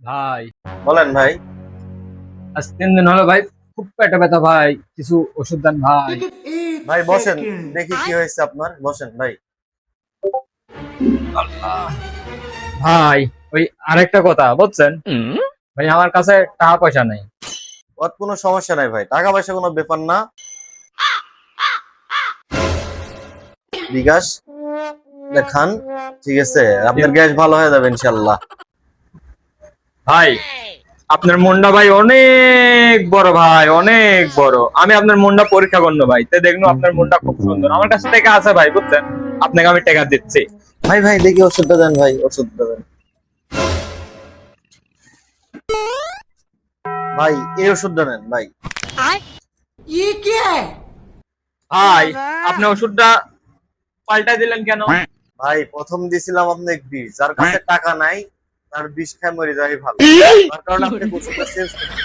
ভাই, বলেন ভাই। আজ 3 দিন হলো ভাই, খুব পেটে ব্যথা ভাই, কিছু ওষুধ দেন ভাই। ভাই বসেন, দেখি কি হয়েছে আপনার, বসেন ভাই। আল্লাহ। ভাই, ওই আরেকটা কথা বুঝছেন ভাই, আমার কাছে টাকা পয়সা নেই। ওর কোনো সমস্যা নাই ভাই, টাকা পয়সা কোনো ব্যাপার না। বিকাশ দেখান, ঠিক আছে, আপনার গ্যাস ভালো হয়ে যাবে ইনশাল্লাহ। ভাই, আপনার মনটা ভাই অনেক বড় ভাই, অনেক বড়। আমি আপনার মনটা পরীক্ষা করবো ভাই, তো দেখলো আপনার মনটা খুব সুন্দর। আমার কাছে টাকা আছে ভাই, বুঝছেন, আপনাকে আমি টাকা দিচ্ছি। ভাই ভাই দেখি ওষুধটা দেন ভাই, ওষুধটা দেন ভাই, এই ওষুধটা নেন ভাই। ভাই, আপনি ওষুধটা পাল্টা দিলেন কেন? ভাই প্রথম দিছিলাম আপনাকে বিষ, যার কাছে টাকা নাই তার বিষ খায় মরে যাওয়াই ভালো, তার কারণে আপনি ওষুধটা চেঞ্জ করুন।